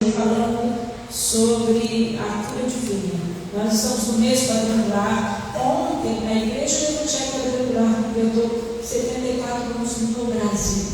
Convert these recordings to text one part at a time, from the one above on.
falando sobre a cura divina. Nós estamos no mês quadrangular. Ontem, a Igreja Evangélica Quadrangular completou 74 anos no Brasil.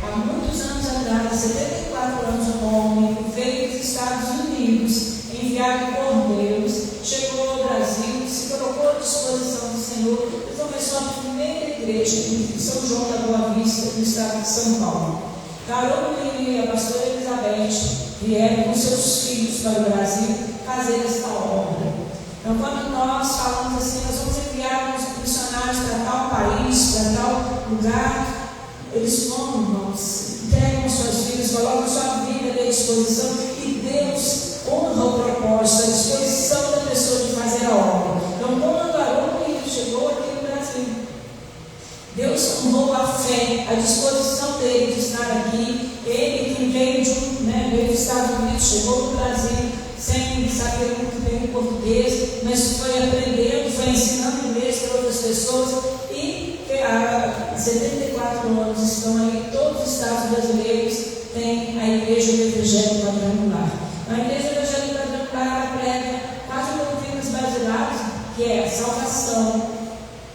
Há muitos anos atrás, 74 anos, um homem que veio dos Estados Unidos, enviado por Deus, chegou ao Brasil, se colocou à disposição do Senhor e começou a primeira igreja em São João da Boa Vista, no estado de São Paulo. Carol e a pastora Elizabeth vieram com seus filhos para o Brasil fazer esta obra. Então, quando nós falamos assim, nós vamos enviar os missionários para tal país, para tal lugar, eles vão, irmãos, entregam suas vidas, colocam sua vida à disposição e Deus honra o propósito, a disposição da pessoa de fazer a obra. Então, quando Arão chegou aqui no Brasil, Deus honrou a fé, a disposição dele de estar aqui. Ele que veio veio dos Estados Unidos, chegou no Brasil sem saber muito bem o português, mas foi aprendendo, foi ensinando inglês para outras pessoas e há 74 anos estão aí, todos os estados brasileiros têm a Igreja Evangélica Quadrangular. A Igreja Evangélica Quadrangular prega 4 doutrinas basilares, que é a salvação,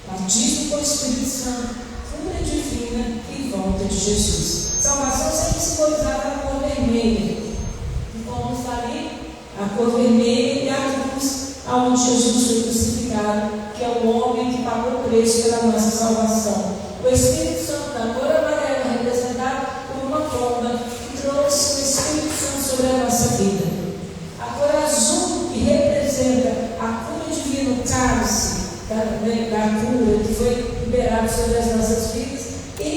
batismo com o Espírito Santo, cura divina e volta de Jesus. Salvação sempre simbolizada na cor vermelha. Como está ali, a cor vermelha e a cruz, onde Jesus foi crucificado, que é o homem que pagou o preço pela nossa salvação. O Espírito Santo, da cor amarela, representado por uma pomba, que trouxe o Espírito Santo sobre a nossa vida. A cor azul, que representa a cura divina, o cálice da cura que foi liberado sobre as nossas vidas, e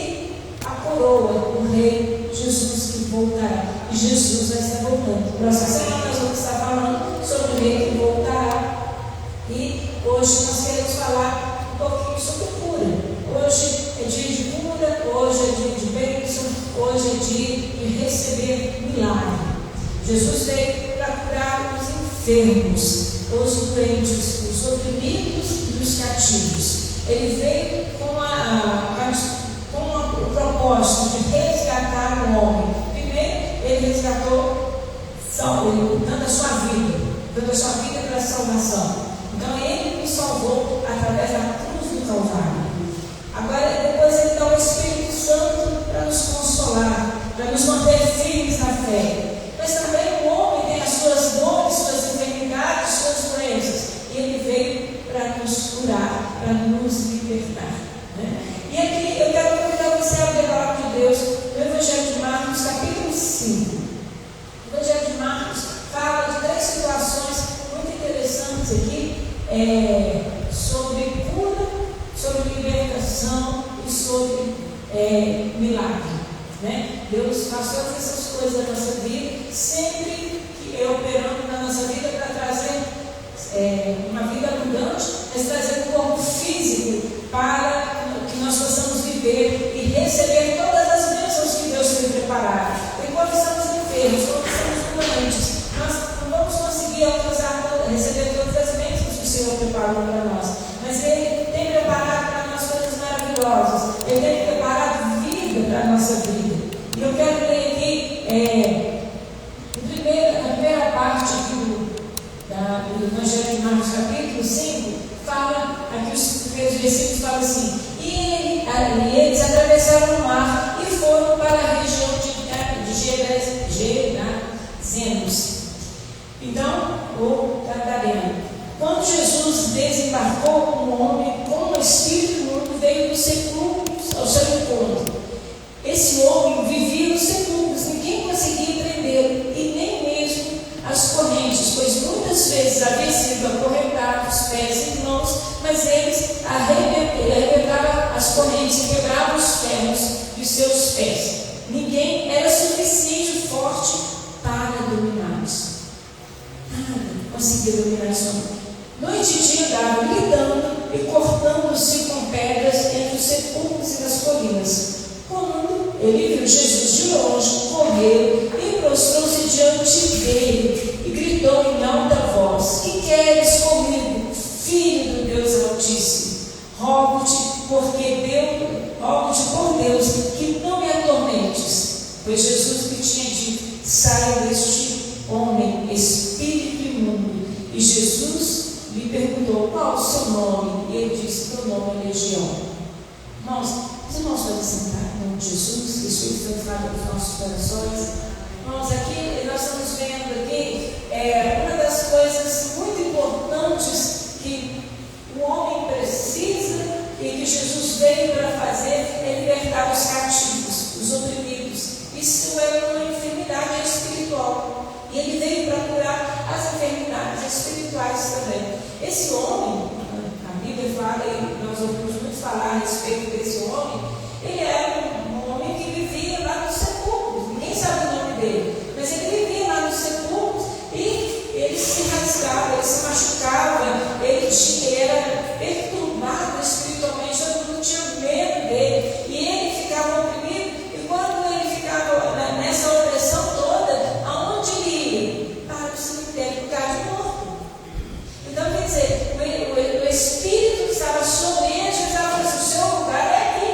a coroa, o Rei Jesus que voltará. E Jesus vai estar voltando. Nossa semana nós vamos estar falando sobre o Rei que voltará. E hoje nós queremos falar um pouquinho sobre cura. Hoje é dia de cura, hoje é dia de bênção, hoje é dia de receber milagre. Jesus veio para curar os enfermos, os doentes, os oprimidos e os cativos. Ele veio com o propósito de resgatar o homem. Primeiro, ele resgatou dando a sua vida para a salvação. Então, ele nos salvou através da cruz do Calvário. Agora, depois, ele dá o Espírito Santo para nos consolar, para nos manter firmes na fé. Mas também o homem tem as suas dores, suas enfermidades, suas doenças. E ele veio para nos curar, para nos libertar. E aqui eu quero convidar você a abrir a palavra de Deus no Evangelho de Marcos, capítulo 5. O Evangelho de Marcos fala de 3 situações muito interessantes aqui, sobre cura, sobre libertação e sobre milagre. Deus faz todas essas coisas na nossa vida, sempre que operando na nossa vida para trazer uma vida abundante, mas trazer um corpo físico para que nós possamos viver e receber todas as bênçãos que Deus tem preparado. E quando estamos enfermos, quando estamos doentes, nós não vamos conseguir receber todas as bênçãos que o Senhor preparou para nós. Mas Ele tem preparado para nós coisas maravilosas. Ele tem preparado vida para a nossa vida. E eu quero ler aqui a primeira parte do Evangelho de Marcos, capítulo 5, fala, aqui os primeiros versículos falam assim: e eles atravessaram o mar e foram para a região de Gerazenos. Então, o Gadareno. Quando Jesus desembarcou com o homem, como o Espírito imundo veio dos sepulcros ao seu encontro. Esse homem vivia nos sepulcros, ninguém conseguia prendê-lo, e nem mesmo as correntes, pois muitas vezes havia sido acorrentado os pés e mãos, mas ele arrebentava as correntes e quebrava os ferros de seus pés. Ninguém era suficiente forte para dominá-los. Nada conseguia dominar esse homem. Noite e dia andava lidando e cortando-se com pedras entre os sepulcros e nas colinas. Quando ele viu Jesus de longe, correu e prostrou-se diante dele e gritou em alta voz: que queres comigo, filho do Deus Altíssimo? Rogo-te por Deus que não me atormentes. Pois Jesus lhe tinha dito: saia deste lhe perguntou: qual o seu nome? E ele disse: meu nome é Legião. Irmãos, os irmãos podem sentar em nome de Jesus, que o Espírito Santo fala nos nossos corações. Irmãos, aqui nós estamos vendo aqui uma das coisas muito importantes que o homem precisa e que Jesus veio para fazer é libertar os cativos, os oprimidos. Isso é uma enfermidade espiritual. E ele veio para curar as enfermidades espirituais também. Esse homem, a Bíblia fala, e nós ouvimos muito falar a respeito desse homem, ele era um homem que vivia lá nos sepulcros. Ninguém sabe o nome dele, mas ele vivia lá nos sepulcros e ele se rasgava, ele se machucava, ele era perturbado espiritualmente, todo mundo tinha medo dele, e ele ficava oprimido. E quando ele ficava nessa opressão toda, aonde ele ia? Para o cemitério, por causa de morto. Então, quer dizer, o Espírito que estava sobre ele, Jesus estava falando: o seu lugar é aqui,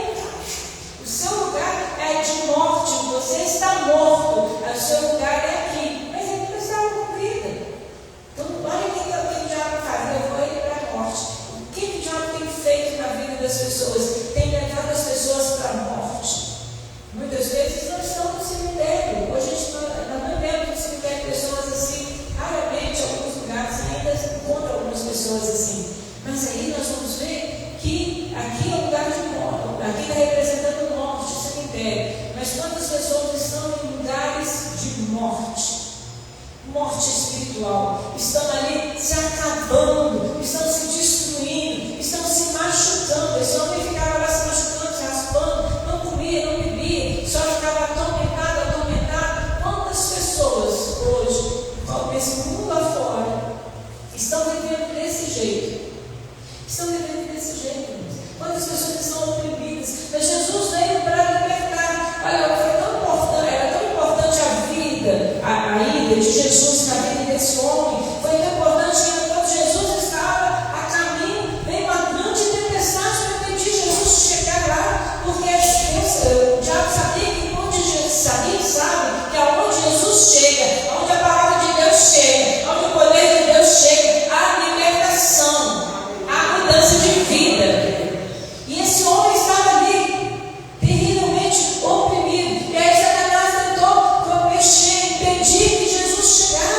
o seu lugar é de morte, você está morto, o seu lugar é aqui. Mas ele não estava com vida. Então, olha o que o diabo faz: levou ele para a morte. O que o diabo tem feito na vida das pessoas? Tem levado as pessoas para a morte. Muitas vezes nós estamos no cemitério. Hoje nós não vemos no cemitério pessoas assim. Raramente, em alguns lugares, ainda se encontra algumas pessoas assim. Mas aí nós vamos ver que aqui é um lugar de morte. Aqui está representando morte, o cemitério. Mas quantas pessoas estão em lugares de morte? Morte espiritual, estão ali se acabando, estão se destruindo, estão se machucando. Esse homem ficava lá se machucando, se raspando, não comia, não bebia, só ficava atormentado. Quantas pessoas hoje, nesse mundo afora, estão vivendo desse jeito? Estão vivendo desse jeito. Quantas pessoas estão oprimidas? Mas Jesus veio para libertar. Olha, foi tão importante, era tão importante a vida, a ida de Jesus na vida desse homem. Foi tão importante que quando Jesus estava a caminho, veio uma grande tempestade para impedir Jesus de chegar lá, porque o diabo sabia que sabe que aonde Jesus chega, aonde a palavra de Deus chega, aonde o poder de Deus chega, há libertação, há mudança de vida. E esse homem estava ali, terrivelmente oprimido. E aí Satanás tentou mexer, impedir que Jesus chegasse.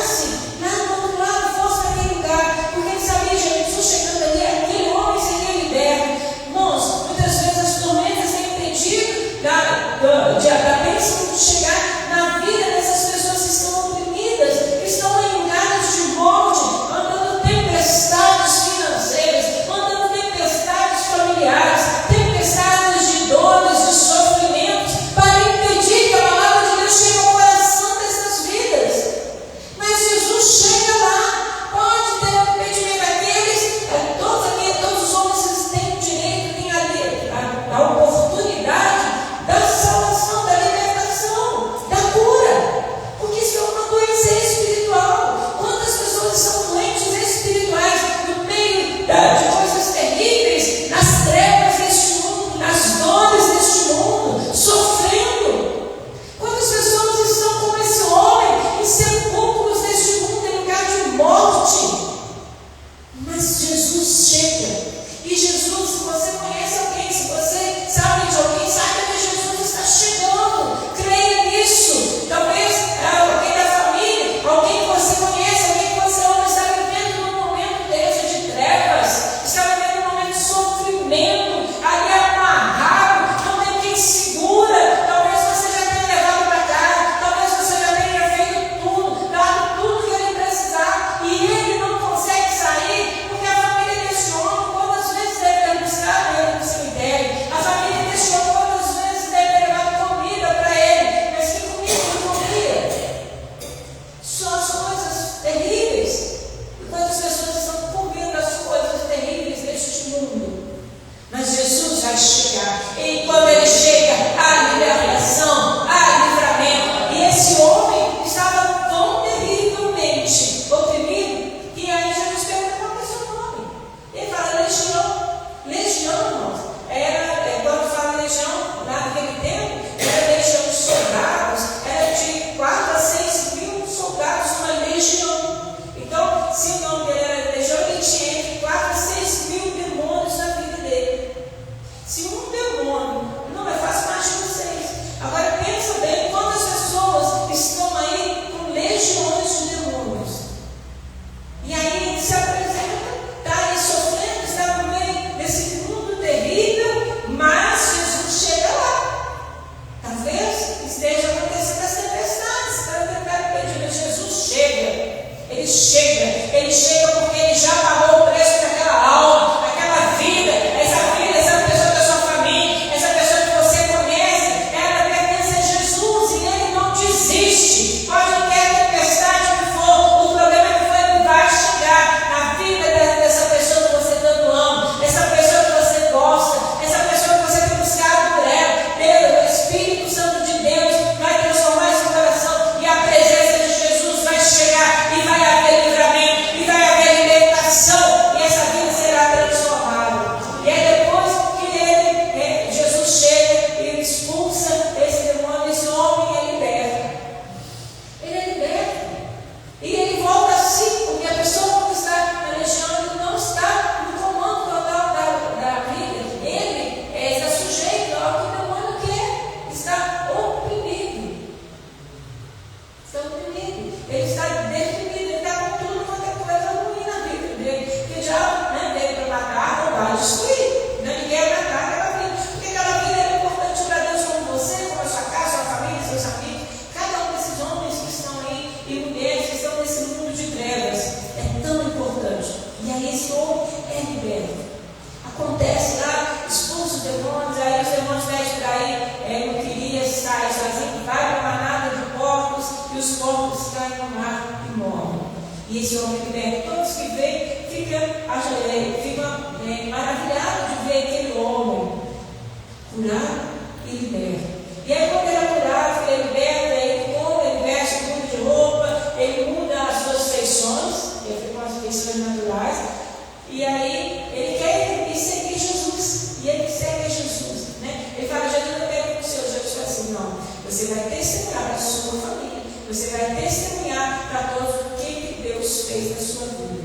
Ele chega porque Ele já pagou o preço daquela alma, daquela vida, essa pessoa da sua família, essa pessoa que você conhece, ela pertence a Jesus e Ele não desiste. Pode ter a tempestade que for, o problema é que Ele vai chegar na vida dessa pessoa que você tanto ama, essa pessoa que você gosta, essa pessoa que você tem buscado por ela. O Espírito Santo de Deus vai transformar esse coração e a presença de Jesus vai chegar e vai haver livramento e vai haver libertação e essa vida será transformada. E aí depois que Jesus chega e expulsa esse demônio, esse homem é liberto. Ele é liberto. E ele volta assim, porque a pessoa que está na legião ele não está no comando total da vida. Ele está sujeito ao que o demônio quer. Está oprimido. Está oprimido. Ele está deprimido. Ele está com tudo quanto é coisa ruim na vida dele. Porque o diabo veio para matar, roubar, destruir. Ele quer matar aquela vida. Porque aquela vida é importante para Deus, como você, como a sua casa, sua família, seus amigos. Cada um desses homens que estão aí e mulheres que estão nesse mundo de trevas é tão importante. E aí esse homem é liberto. Acontece lá, expulsa os demônios, aí os demônios pedem para ir, não queria sair sozinho, vai para uma manada de porcos e os porcos caem no mar e morrem. E esse homem liberto, todos que veem ficam maravilhados de ver aquele homem curado e liberto. E aí quando ele é curado, ele é liberto, ele come, ele veste, muda de roupa, ele muda as suas feições, ele fica com as feições naturais, e aí ele quer ir seguir Jesus, e ele segue Jesus, né? Ele fala, Jesus não quer ir com o Senhor. Jesus fala assim, não, você vai testemunhar para a sua família, você vai testemunhar para todos o que Deus fez na sua vida.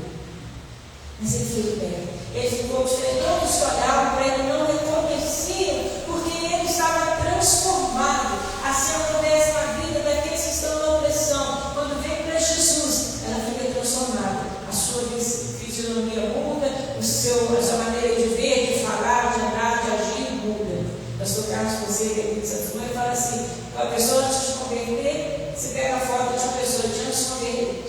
Mas ele foi liberto. Ele ficou diferente, todos olhavam para ele, não reconheciam, porque ele estava transformado. Assim acontece na vida daqueles que estão na opressão. Quando vem para Jesus, ela fica transformada. A sua fisionomia muda, a sua maneira de ver, de falar, de andar, de agir muda. Pastor Carlos Fonseca, aqui de Santo Antônio, fala assim: a pessoa antes de converter, se pega a foto de uma pessoa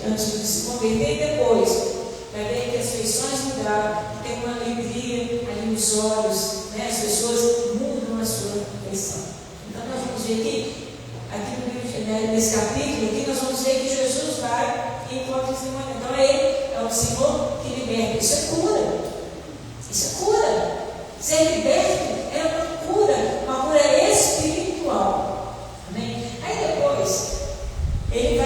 antes de se converter e depois. Vai ver que as feições mudaram, tem uma alegria ali nos olhos, né? As pessoas mudam a sua feição. Então nós vamos ver aqui no livro, nesse capítulo, aqui nós vamos ver que Jesus vai e encontra esse demônio. Então ele é o Senhor que liberta. Isso é cura. Isso é cura. Ser liberto é uma cura espiritual. Amém? Aí depois, ele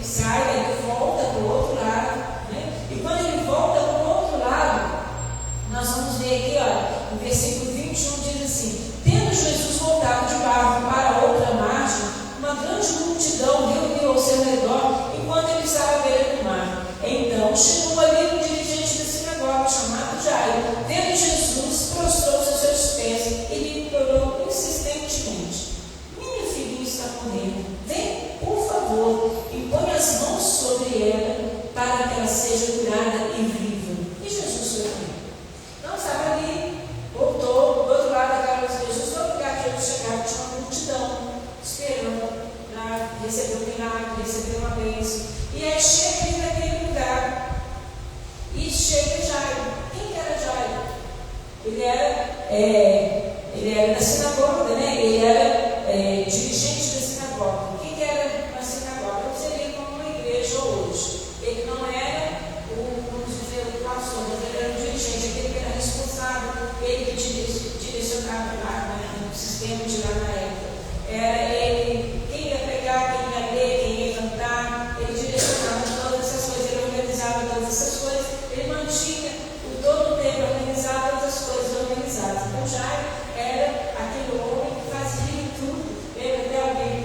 sai, ele volta para o outro lado. E quando ele volta para o outro lado, nós vamos ver aqui, olha, no versículo 21 diz assim: tendo Jesus voltado de barco para outra margem, uma grande multidão reuniu ao seu redor enquanto ele estava à beira do mar. Então chegou ali um dirigente da sinagoga chamado Jairo. Vendo Jesus, prostrou-se aos seus pés e lhe implorou insistentemente: minha filhinha está morrendo, vem, por favor, e põe as mãos sobre ela, para que ela seja curada e viva. E Jesus foi com ele. Não estava ali, voltou do outro lado da casa de Jesus, foi lugar que ele chegava, tinha uma multidão esperando para receber um milagre, receber uma bênção. E aí chega ele naquele lugar e chega Jairo. Quem que era Jairo? Ele era da sinagoga, né? Ele era dirigente da sinagoga. O que era uma sinagoga? Seria como uma igreja hoje. Ele não era vamos dizer, o pastor, mas ele era um dirigente, aquele que era responsável, ele que direcionava lá no sistema de lá na época. Era ele, quem ia pregar, quem ia ler, quem ia cantar, ele direcionava todas essas coisas, ele organizava todas essas coisas, ele mantinha todo o tempo organizado, todas as coisas organizadas. Então Jairo era aquele homem que fazia tudo. Lembra até alguém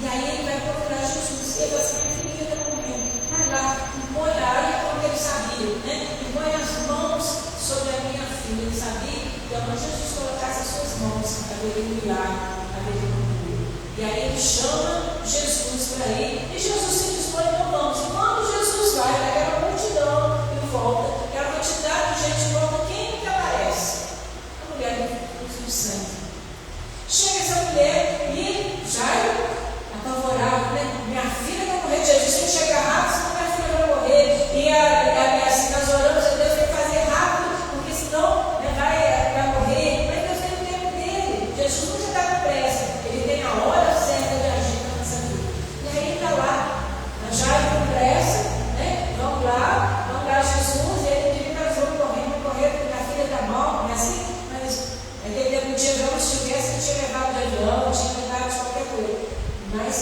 E aí ele vai procurar Jesus. E ele fala assim: minha filha está morrendo. Vai lá, impõe a área, como ele sabia, né? Impõe as mãos sobre a minha filha. Ele sabia que onde Jesus colocasse as suas mãos, haveria um milagre, haveria um cura. E aí ele chama Jesus para ir. E Jesus se dispõe, então vamos. E quando Jesus vai, vai aquela multidão em volta, aquela quantidade de gente em volta, quem que aparece? A mulher do fluxo de sangue. Chega essa mulher e Jairo, apavorado, né? Minha filha vai morrer. Jesus tem que chegar rápido, senão minha filha vai morrer. E assim, nós oramos, Deus tem que fazer rápido, porque senão vai morrer. Mas Deus tem o tempo dele. Jesus nunca está com pressa. Ele tem a hora certa de agir na nossa vida. E aí ele está lá, Jairo com pressa, né? Vamos lá, Jesus. E ele diz: nós vamos correr, porque minha filha está mal, não é assim? Mas naquele tempo, dia não estivesse, ele tinha levado de avião, tinha levado de qualquer coisa. Mas,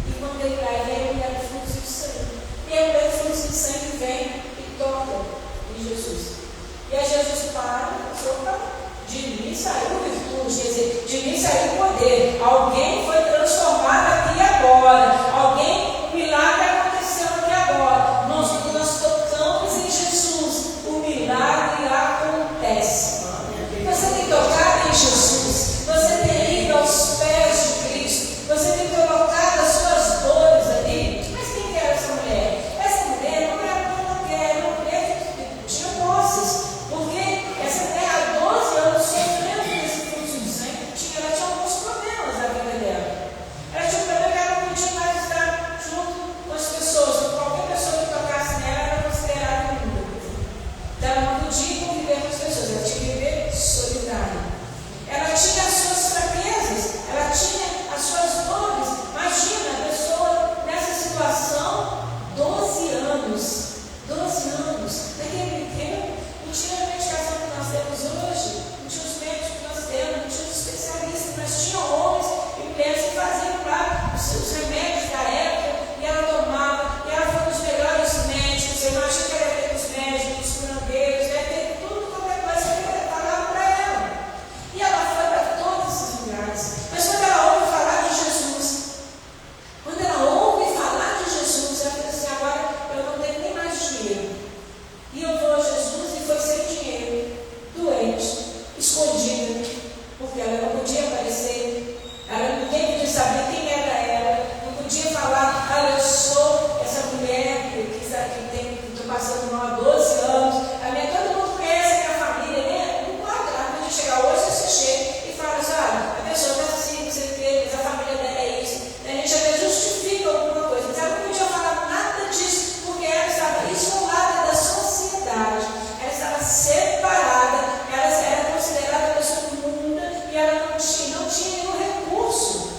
e quando ele vai, vem a mulher do fluxo de sangue. E a mulher do fluxo de sangue vem e toca em Jesus. E aí Jesus para, opa, de mim saiu virtude, quer dizer, de mim saiu poder. Alguém foi transformado aqui agora. Um milagre aconteceu aqui agora. Quando nós tocamos em Jesus, o milagre acontece. Você tem tocado em Jesus, você tem ido aos pés de Cristo, você tem colocado as suas dores ali. Mas quem era essa mulher? Essa mulher não era uma mulher que tinha posses, porque essa mulher há 12 anos sofrendo desse fluxo de sangue, ela tinha alguns problemas na vida dela. Ela tinha um problema que ela não podia mais estar junto com as pessoas. Qualquer pessoa que tocasse nela era considerada imunda. Então ela não podia conviver com as pessoas, ela tinha que viver solidária. Ela tinha as suas fraquezas, ela tinha as suas dores. Imagina a pessoa nessa situação, 12 anos. 12 anos. Naquele tempo, não tinha a medicação que nós temos hoje, não tinha os médicos que nós temos, não tinha os especialistas, mas tinha homens e mulheres que faziam lá os remédios da época, e ela tomava, e ela foi dos melhores médicos. Você imagina que ela teve os médicos, os curandeiros, ela teve tudo, qualquer coisa que ele falava para ela. E ela foi para todos esses lugares. Mas quando ela ouve falar de Jesus, ela fala assim: agora eu não tenho nem mais dinheiro. E eu vou a Jesus, e foi sem dinheiro, doente, escondida, porque ela não podia aparecer, ninguém podia saber quem era ela, não podia falar: eu sou essa mulher que estou passando mal há 12 anos, todo mundo conhece a minha família, né? Não pode, ela podia chegar hoje, você chega e fala assim: a pessoa está assim, não sei o quê, mas a família dela é isso. A gente até justifica alguma coisa, mas ela não podia falar nada disso, porque ela estava isolada da sociedade, ela estava separada, ela era considerada pessoa imunda, e ela não tinha nenhum recurso,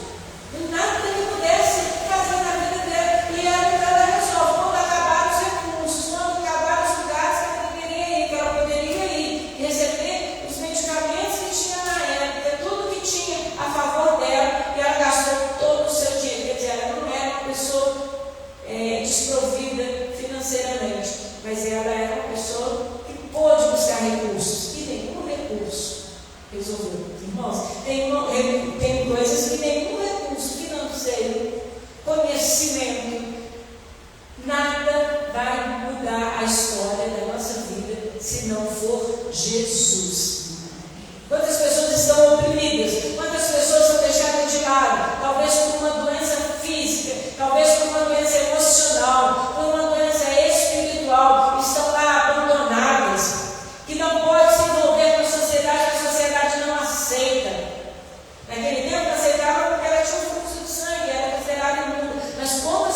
nada que pudesse fazer na vida dela. E ela resolve: quando acabar os recursos, quando acabar os lugares que ela poderia ir, receber os medicamentos que tinha na época, tudo que tinha a favor dela, e ela gastou todo o seu dinheiro. Quer dizer, ela não era uma pessoa desprovida financeiramente, mas ela era uma pessoa que pôde buscar recursos, e nenhum recurso resolveu. Irmãos, tem coisas que nenhum recurso financeiro, conhecimento, nada vai mudar a história da nossa vida se não for Jesus. Quantas pessoas estão oprimidas? Quantas pessoas são deixadas de lado? Talvez por uma doença física, talvez por uma doença emocional, por uma doença espiritual, estão lá abandonadas, que não pode se envolver com a sociedade, que a sociedade não aceita. Naquele tempo aceitava porque ela tinha um fluxo de sangue, era considerada imunda. Mas como a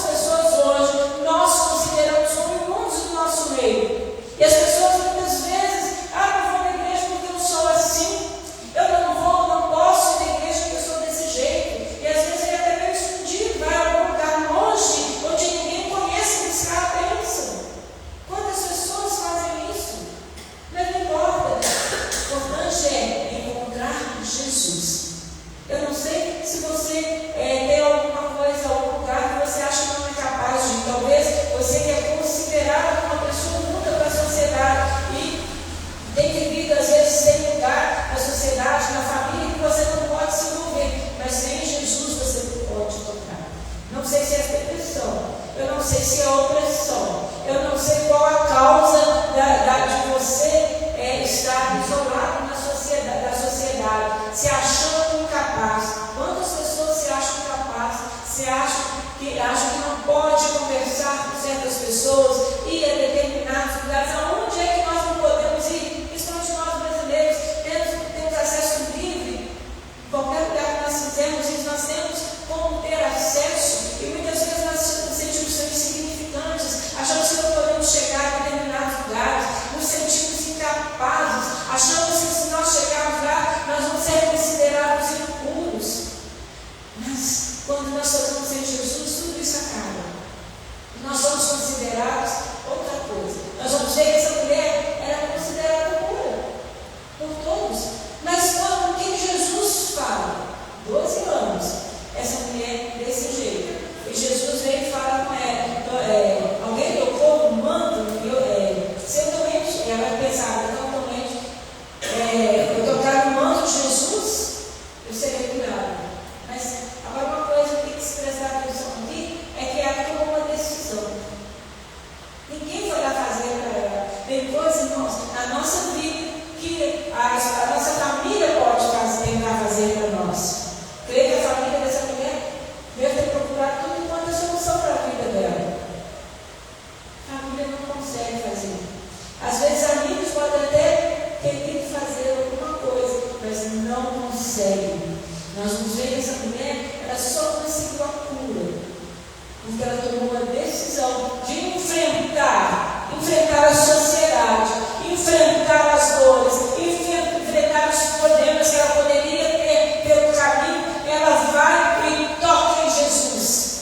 sei se é opressão, eu não sei qual a causa de você estar isolado da sociedade, se achando incapaz. Quantas pessoas se acham incapazes, se acham que não pode conversar com certas pessoas, ir a determinados lugares? Aonde é que nós não podemos ir? Principalmente nós brasileiros, temos acesso livre. Qualquer lugar que nós fizermos isso, nós temos como ter acesso, e muitas vezes nós nos sentimos insignificantes, achamos que não podemos chegar a determinados lugares, nos sentimos incapazes, achamos que se nós chegarmos lá, nós vamos ser considerados impuros. Mas quando nós tocamos em Jesus, tudo isso acaba. Nós somos considerados outra coisa. Nós vamos ver que essa mulher era considerada pura por todos. Mas quando o que Jesus fala? 12 anos, essa mulher desse jeito. E Jesus veio falar com ela. Alguém tocou no manto? Certamente ela pensava, totalmente. Eu tocar no manto de Jesus, eu serei curada. Mas agora uma coisa que tem que se prestar atenção aqui é que ela tomou uma decisão. Ninguém foi lá fazer para ela. Tem coisas, irmãos, na nossa vida que a nossa família pode tentar fazer para nós. Creio que a família dessa mulher deve ter procurado tudo enquanto é solução para a vida dela. A família não consegue fazer. Às vezes amigos podem até querer fazer alguma coisa, mas não conseguem. Nós vamos ver que essa mulher, ela só conseguiu a cura, porque ela tomou uma decisão de enfrentar a sociedade, enfrentar as dores, enfrentar os problemas que ela poderia ter pelo caminho. Ela vai e toca em Jesus.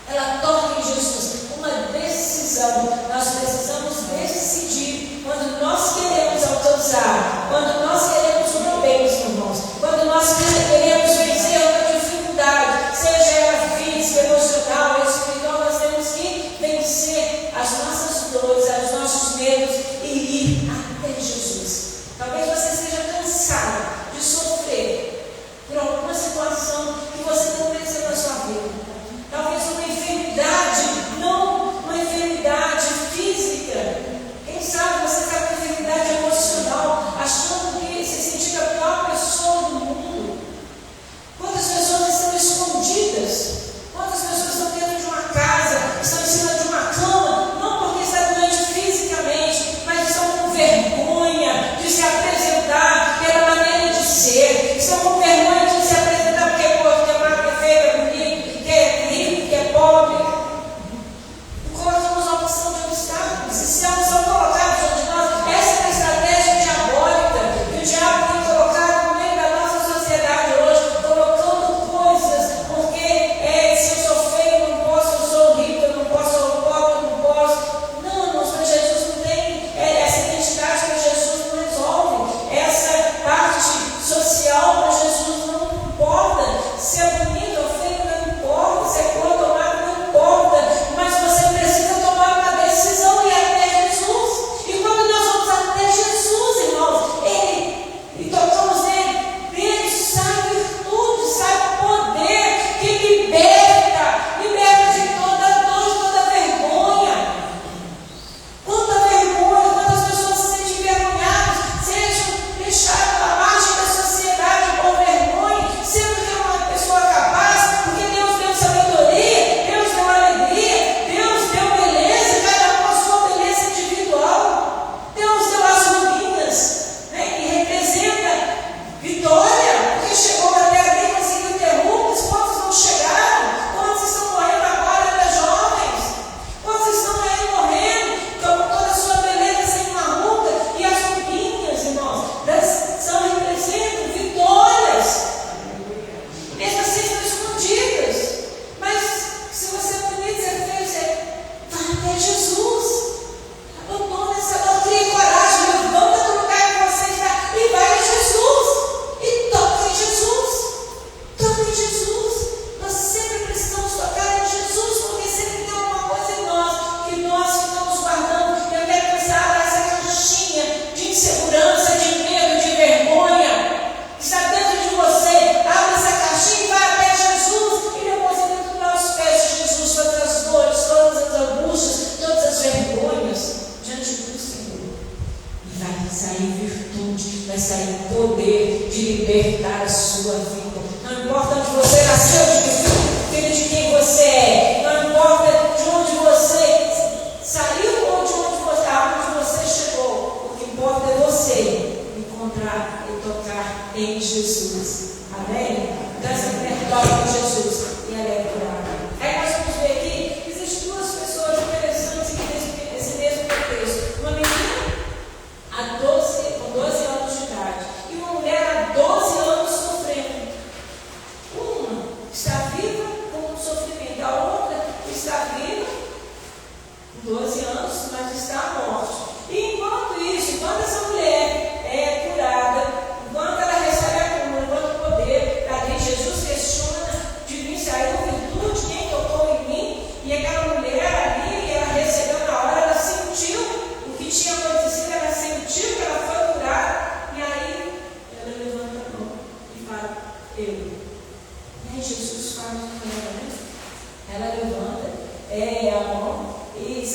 Ela toca em Jesus. Uma decisão. Nós precisamos decidir quando nós queremos alcançar, quando nós queremos uma bênção, irmãos, quando nós queremos vencer uma dificuldade, seja ela física, emocional, espiritual. Nós temos que vencer as nossas dores, os nossos medos.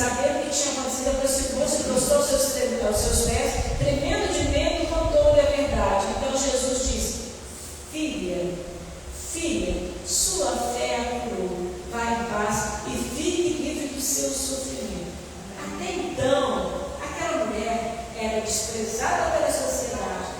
sabendo o que tinha acontecido, aproximou, se prostrou aos seus pés, tremendo de medo, e contou-lhe a verdade. Então Jesus disse: filha, sua fé a curou, vai em paz e fique livre do seu sofrimento. Até então, aquela mulher era desprezada pela sociedade,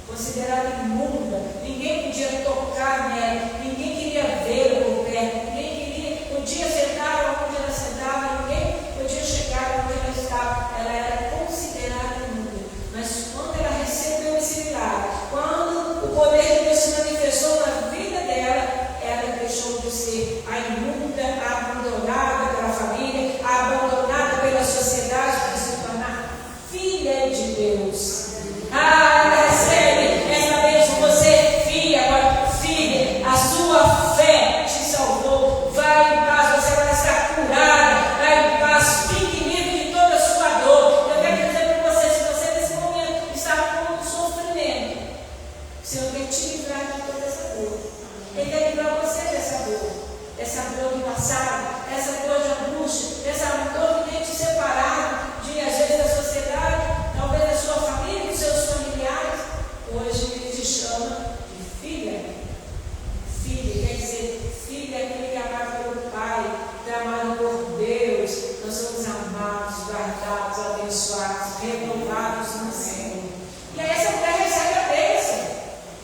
considerada imunda, ninguém podia tocar nela, ninguém queria vê-la por perto, ninguém podia sentar onde ela sentava, ninguém podia chegar onde ela estava. Ela era considerada imunda. Mas quando ela recebeu esse milagre, quando o poder de Deus se manifestou na vida dela, ela deixou de ser a imunda, a abandonada pela família, a abandonada pela sociedade, para se tornar filha de Deus. Recebe essa bênção, você, filha, agora, filha, a sua fé te salvou. Vai em paz, você vai estar curada. Vai em paz, fique livre de toda a sua dor. Eu quero dizer para você, se você nesse momento está com sofrimento, o Senhor quer te livrar de toda essa dor. Ele quer livrar você dessa dor do passado, essa dor de angústia, essa dor que tem te separado de, às vezes, da sociedade, talvez da sua família, dos seus familiares. Hoje ele te chama de filha. Filha, quer dizer, filha é aquele que é amado pelo Pai, que é amado por Deus. Nós somos amados, guardados, abençoados, renovados no Senhor. E aí essa mulher recebe a bênção.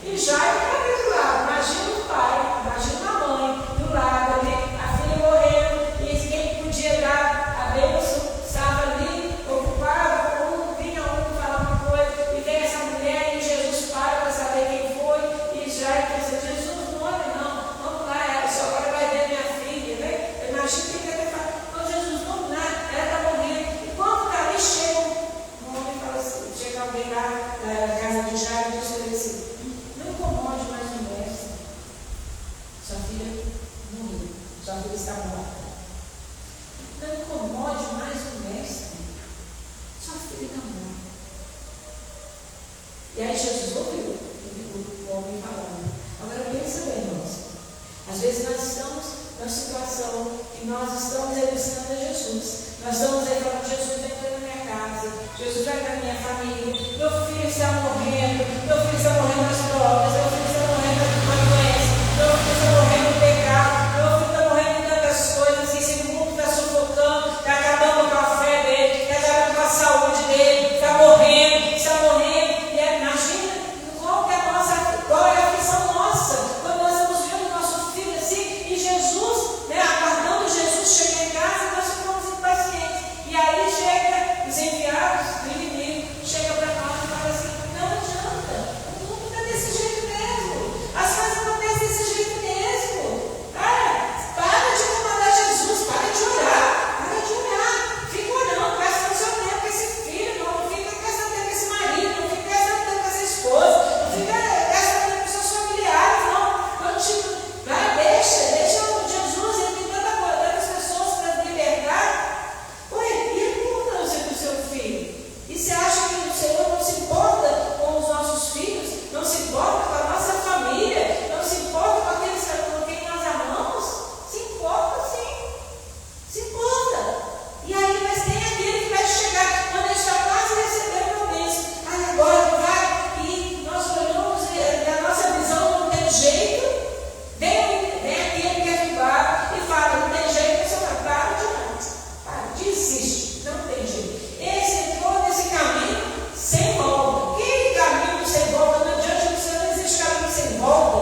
E já é do lado, imagina o pai, imagina a mãe do lado ali, a filha morrendo, e quem podia dar a bênção estava ali, ocupado, vinha um falar uma coisa, e vem essa mulher, e Jesus para saber quem foi, e já pensa: Jesus, não olha não, vamos lá, ela só agora vai ver minha filha, né? Imagina quem deve falar: não, Jesus, vamos lá, ela está morrendo. E quando está ali, chega um homem e fala assim, chega alguém lá na casa de Jairo e diz para ele assim: não incomode mais o mestre, sua filha morreu, sua filha está morta. Não incomode mais o mestre, sua filha está morta. E aí Jesus ouviu o homem falando. Agora pensa bem, irmãos. Às vezes nós estamos numa situação que nós estamos buscando a Jesus. Nós estamos aí falando: Jesus, vem na minha casa, Jesus, vai na minha família, meu filho está morrendo, meu filho está morrendo nas drogas, meu filho está morrendo na doença, meu filho está morrendo no pecado, meu filho está morrendo em tantas coisas, e esse mundo está sufocando, está acabando com a fé dele, está acabando com a saúde dele, está morrendo. E imagina qual é a aflição nossa, quando nós estamos vendo o nosso filho assim, e Jesus, né, aguardando Jesus chegar em casa, nós ficamos impacientes. E aí chega os enviados do inimigo, chega para nós e fala assim: não adianta, o mundo está desse jeito mesmo, as coisas acontecem desse jeito mesmo. Para de comandar Jesus, para de orar, fica orando, gasta seu tempo com esse filho, não fica gastando tempo com esse marido, não fica gastando tempo com essa esposa, não fica gastando tempo com seus familiares, vai, deixa o Jesus, ele tem tantas pessoas para libertar. E a importância do seu filho? E você acha que o Senhor não se importa com os nossos filhos? Não se importa com a nossa família? Não se importa com aqueles com quem nós amamos? Se importa, sim. Se importa. E aí, mas tem aquele que vai chegar quando ele está quase recebendo a bênção. Agora vai, e nós olhamos e a nossa visão não tem jeito. Vem aquele que é privado e fala: não tem jeito, você vai, para demais. Desiste, não tem jeito. Esse entrou nesse caminho sem volta. Que caminho sem volta? Não adianta, do Senhor não existe caminho sem volta.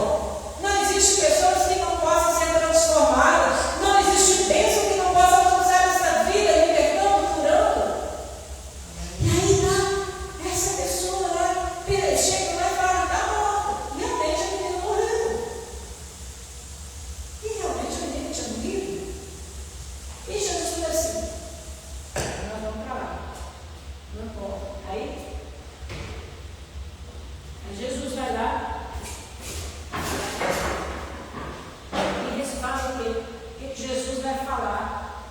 Não existe pessoas que não possam ser transformadas. Não existe bênção que não possa alcançar essa vida, libertando, curando. E aí essa pessoa lá chega lá e fala: está morta. Realmente a menina morreu. E realmente a menina tinha morrido. E Jesus falou assim: nós vamos para lá. Não importa. Aí Jesus vai lá e eles falam o quê? O que Jesus vai falar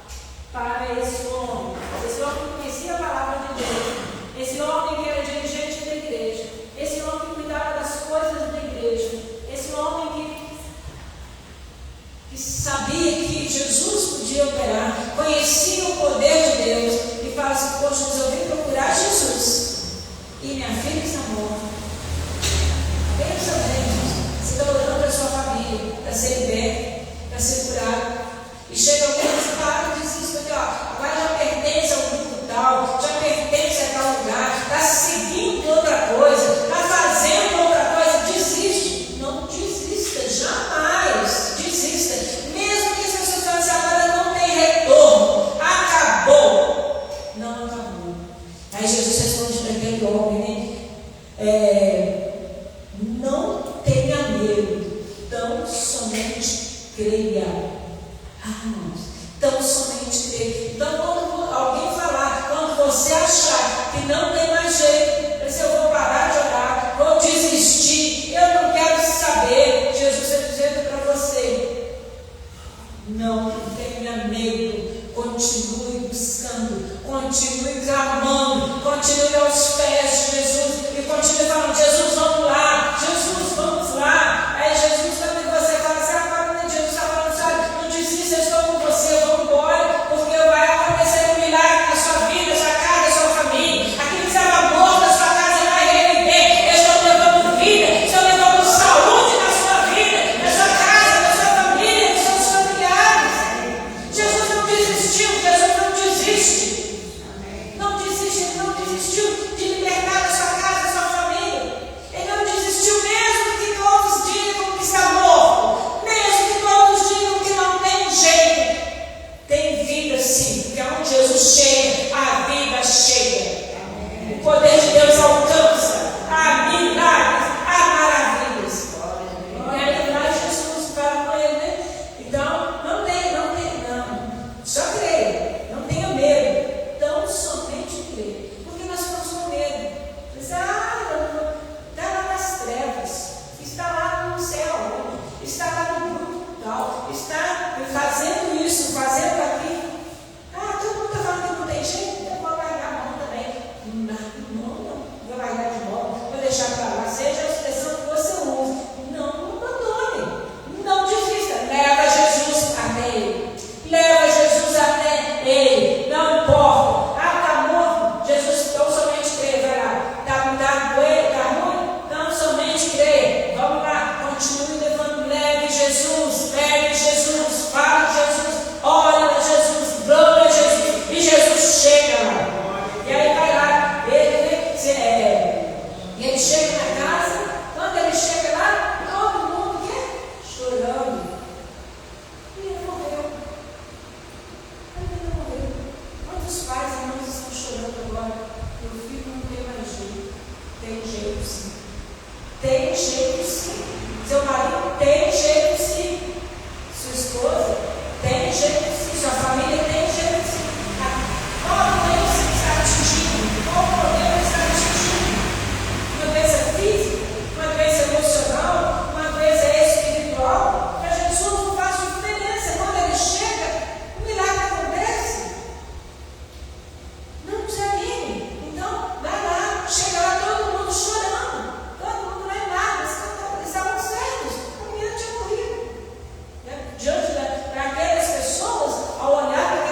para esse homem? Esse homem que conhecia a palavra de Deus, esse homem que era dirigente da igreja, esse homem que cuidava das coisas da igreja, esse homem que sabia que Jesus podia operar, conhecia o poder de minha filha está morta. Pensa bem, você está orando para a sua família, para ser liberto, para ser curado. E chega alguém e diz, para, desista aqui, ó, agora já pertence ao grupo tal, já pertence a tal lugar, está seguindo outra coisa, está fazendo outra coisa, desiste. Não desista, jamais desista. Mesmo que as pessoas falem assim, agora não tem retorno, acabou. Não acabou. Aí Jesus responde para aquele homem, né? Não tenha medo, tão somente creia. Irmãos, tão somente creia. Então, quando alguém falar, quando você achar que não tem mais jeito, se eu vou parar de orar, vou desistir, eu não quero saber, Jesus está dizendo para você, não tenha medo, continue buscando, continue clamando, continue aos pés de Jesus e continue falando, Jesus, vamos lá, Jesus, vamos lá. Aí Jesus, quando você fala assim, agora Jesus está falando, sabe, não desista, eu estou com você, vamos embora, porque vai acontecer um milagre na sua vida, sua casa, sua família. Aquilo que estava morto na sua casa vai reviver. Eu estou levando vida, estou levando saúde na sua vida, na sua casa, na sua família, nos seus familiares. Jesus não desistiu, Jesus não desiste. Não desiste, ele não desistiu de libertar a sua casa, a sua família. Ele não desistiu mesmo que todos digam que está morto, mesmo que todos digam que não tem jeito. Tem vida sim, porque onde Jesus chega, a vida chega. O poder de Deus alcança. Há milagres, há maravilhas. E aí lá Jesus fala com ele, né? Então, não. Só creia, não tenha medo. Tão somente creia. Porque nós ficamos com medo. Está lá nas trevas, está lá no céu, está lá no grupo tal, está fazendo isso, fazendo aquilo. Todo mundo está falando que não tem jeito, então vou largar a mão também. Não, vou largar de mão, vou deixar para lá, seja a expressão que você usa. Não abandone, não desista, leva Jesus até Ele. Leva Jesus até Ele, não importa. Está morto, Jesus, tão somente crê, vai lá. Está doendo, está ruim, tão somente crê. Vamos lá, continue levando, leve Jesus, fala de Jesus, ora de Jesus, glória a Jesus, e Jesus chega lá. E aí vai lá, ele chega na casa, quando ele chega lá, todo mundo chorando. E ele morreu. Quantos pais e mães estão chorando agora? Meu filho não tem mais jeito. Tem jeito sim. Tem jeito sim. Seu marido tem jeito sim. Sua esposa tem jeito sim. Sua família tem jeito sim. Qual doença está atingindo? Qual problema está atingindo? Uma doença física? Uma doença emocional? Uma doença espiritual? Para Jesus não faz diferença. Quando ele chega, o milagre acontece. Não desanime. Então, vai lá, chega lá todo mundo chorando. Todo mundo não é nada, eles estavam certos. A menina tinha morrido. Diante daquelas pessoas, ao olhar para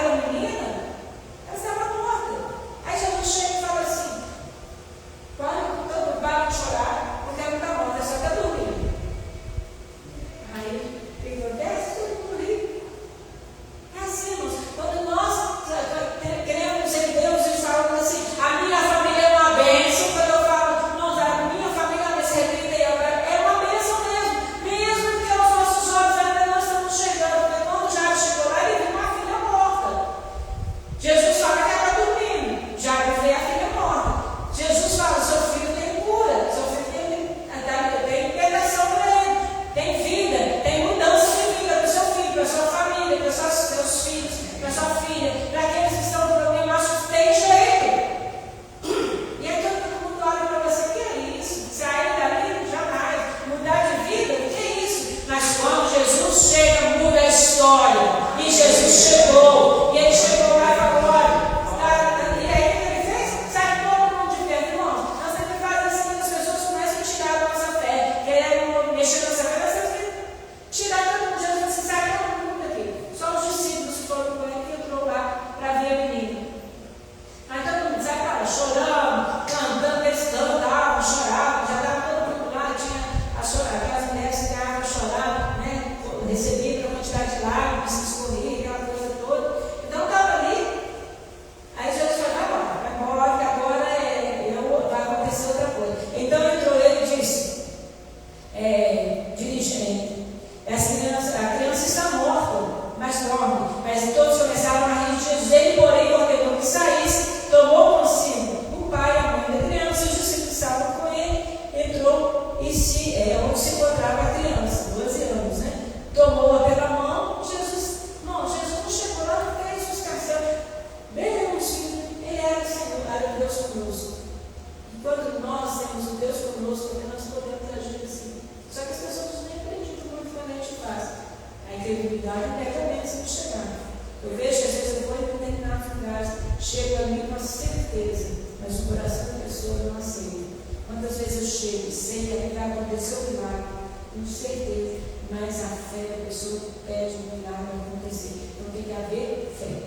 acontecer o milagre, com certeza, mas a fé da pessoa pede o milagre acontecer. Então tem que haver fé.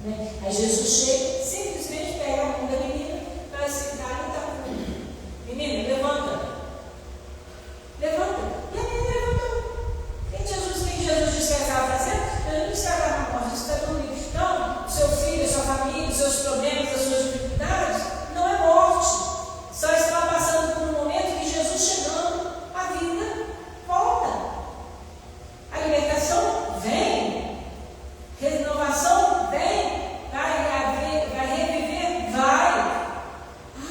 Né? Aí Jesus chega, simplesmente pega a mão da menina, fala assim: cara, não está comigo. Menina, levanta. Levanta. E a menina levantou. O que Jesus disse que ela estava fazendo? Ele não estava morta, está dormindo. Então, o seu filho, a sua família, os seus problemas, as suas dificuldades, não é morte. Só estava passando por um momento que Jesus chegando, a vida volta. A libertação vem. Renovação vem. Vai reviver? Vai. Ah,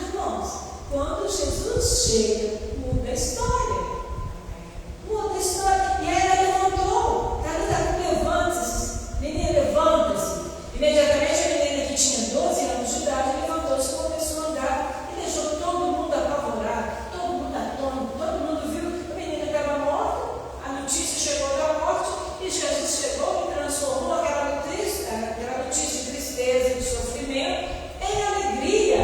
irmãos, quando Jesus chega, muda a história. Muda a história. E aí ela levantou. Ela está com levanta-se. Menina, levanta-se. Imediatamente a menina que tinha 12 anos de idade levantou-se, começou a andar e deixou todo mundo apavorado, todo mundo atônito, todo mundo viu. A menina estava morta, a notícia chegou da morte e Jesus chegou e transformou aquela notícia de tristeza, de sofrimento, em alegria.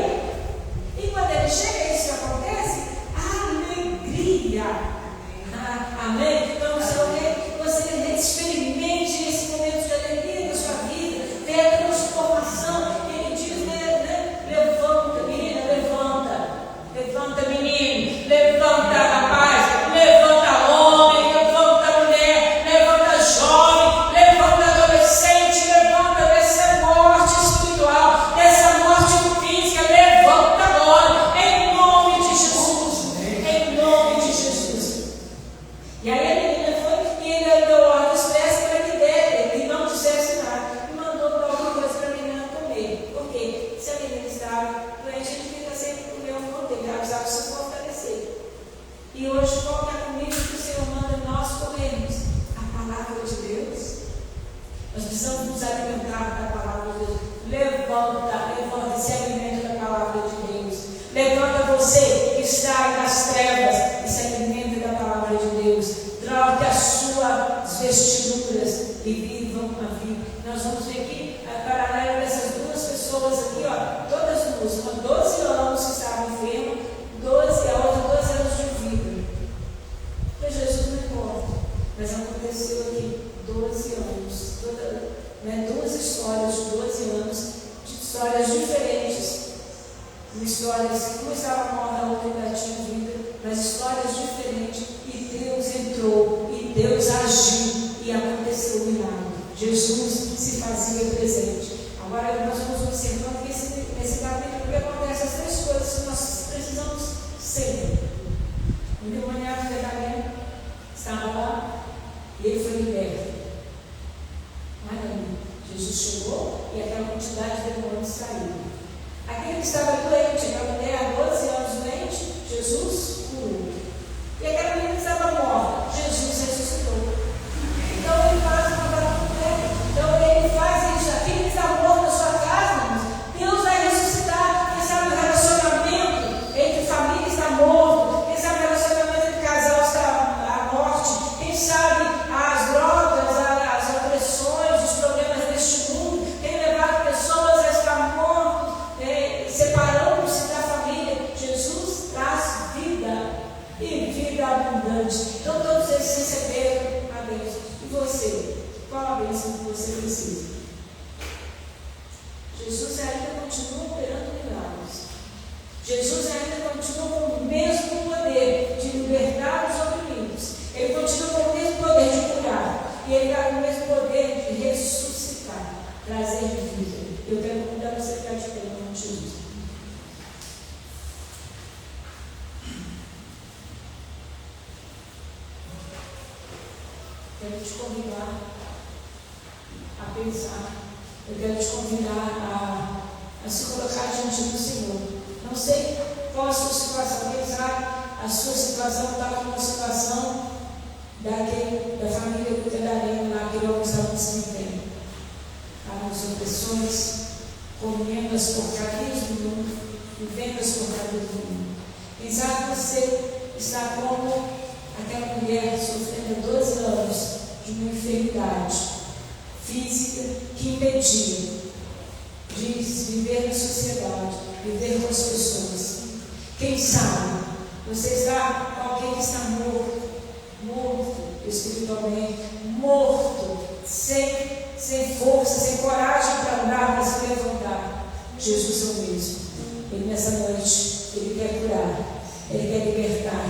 E quando ele chega, isso que acontece? Alegria. Amém? Então, você experimente esse momento de alegria na sua vida, vê a transformação. Ele diz, levanta, menina, levanta, menino, levanta, rapaz, levanta, homem, levanta, mulher, levanta, jovem, levanta, adolescente, levanta dessa morte espiritual, dessa morte física, levanta agora, em nome de Jesus, em nome de Jesus. E aí a menina foi e ele deu ordem expressa para que ele não dissesse nada e mandou para alguma coisa para a menina comer. Porque se a menina estava doente, a gente fica sempre com o meu poder, avisar se fortalecer. E hoje, qual é a comida que o Senhor manda nós comermos? A palavra de Deus. Nós precisamos nos alimentar da palavra de Deus. Levanta, se alimenta da palavra de Deus. Levanta você que está nas trevas e se alimenta da palavra de Deus. Troque as suas vestiduras e vivam a vida. Nós vamos ver aqui, paralelo dessas duas pessoas aqui, ó, todas duas, uma 12 anos que estava enferma, a outra 12 anos de vida. Mas Jesus não importa. Mas aconteceu aqui 12 anos, duas histórias de 12 anos, de histórias diferentes. Histórias, uma estava morta, a outra ainda tinha vida, mas histórias diferentes. E Deus entrou, e Deus agiu, e aconteceu o milagre. Jesus se fazia presente. Agora nós vamos observando que nesse capítulo que acontece as três coisas que nós precisamos sempre. O endemoniado Gadareno estava lá e ele foi liberto. Maravilha. Jesus chegou e aquela quantidade de demônios saiu. Aquele que estava doente, aquela mulher há 12 anos doente, Jesus curou. E aquela menina que estava morta, Jesus ressuscitou. Então ele faz uma batalha. Então ele faz isso. Aquele que está morto na sua casa, Deus vai ressuscitar. Quem sabe o relacionamento entre família está morto. Quem sabe o relacionamento entre casal está à morte. Quem sabe as drogas, as opressões, os problemas deste mundo têm levado pessoas a estar mortas, separando-se da família. Jesus traz vida e vida abundante. Então todos eles receberam a bênção. E você? Qual a bênção que você precisa? Jesus ainda continua operando milagres. Jesus ainda continua com o mesmo poder de libertar os oprimidos. Ele continua com o mesmo poder de curar. E ele está com o mesmo poder de ressuscitar, trazer vida. Eu quero convidar você a ficar de pé em nome de Jesus. Quero te convidar a pensar. Eu quero te convidar a se colocar diante do Senhor. Não sei qual a sua situação. Quem sabe a sua situação está como uma situação da família do Gadareno, lá, aquele homem que estava no cemitério. Estavam as opressões, comendo as porcarias do mundo, vivendo as porcarias do mundo. Quem sabe você está como aquela mulher sofrendo 12 anos de uma enfermidade física que impedia de viver na sociedade, viver com as pessoas. Quem sabe Você está com alguém que está morto espiritualmente, morto, sem força, sem coragem para andar, para se levantar. Jesus é o mesmo. Ele nessa noite, Ele quer curar, Ele quer libertar,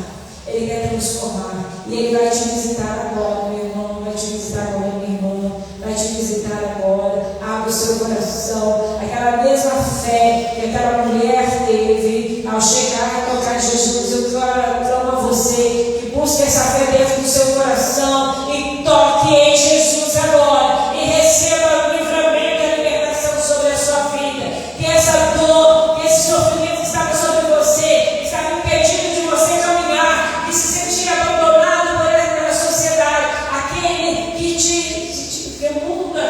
Ele quer transformar. E Ele vai te visitar agora, meu irmão, vai te visitar agora, minha irmã, vai te visitar agora. Abre o seu coração. Aquela mesma fé que aquela mulher teve ao chegar e tocar em Jesus, eu clamo a você que busque essa fé dentro do seu coração e toque em Jesus agora e receba o livramento e a libertação sobre a sua vida. Que essa dor, que esse sofrimento que estava sobre você, estava impedindo de você caminhar, de se sentir abandonado pela sociedade, aquele que aquele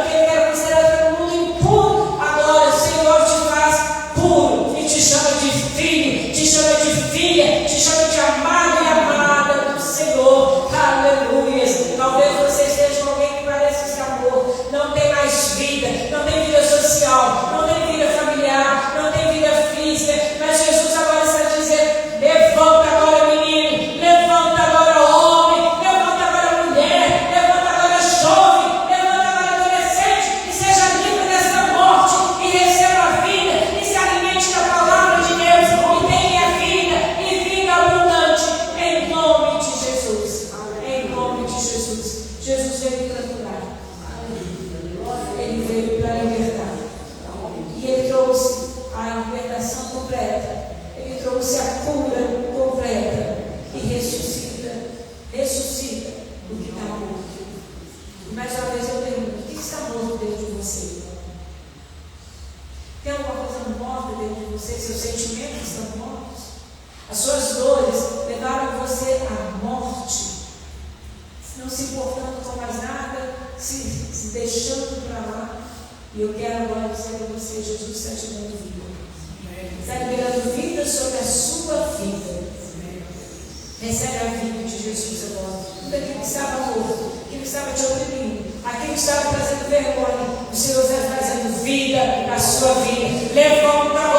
que era considerado pelo mundo impuro, agora o Senhor te faz puro e te chama de filho, te chama de filha, te chama de amado e amada do Senhor. Aleluia. Talvez você esteja com alguém que parece que está morto, não tem mais vida, não tem vida social, não tem vida familiar, não tem vida física, mas Jesus agora está dizendo: levanta agora, menino, levanta agora, homem, levanta agora, mulher, levanta agora, jovem, levanta agora, adolescente, e seja livre dessa morte e receba a vida e se alimente da palavra de Deus e tenha vida e vida abundante em nome de Jesus. Em nome de Jesus. Jesus veio para curar, Ele veio para libertar, e Ele trouxe a libertação completa, Ele trouxe a cura completa e ressuscita o que está morto. Mais uma vez eu pergunto: o que está morto dentro de você? Tem alguma coisa morta dentro de você? Seus sentimentos estão mortos? As suas dores levaram você à morte, não se importando com mais nada, se deixando para lá. E eu quero agora dizer a você: Jesus está te dando vida, está liberando vida sobre a sua vida. Recebe a vida de Jesus agora. Tudo aquilo que estava morto, aquilo que estava te oprimindo, aquilo que estava trazendo vergonha, o Senhor está trazendo vida na sua vida. Levanta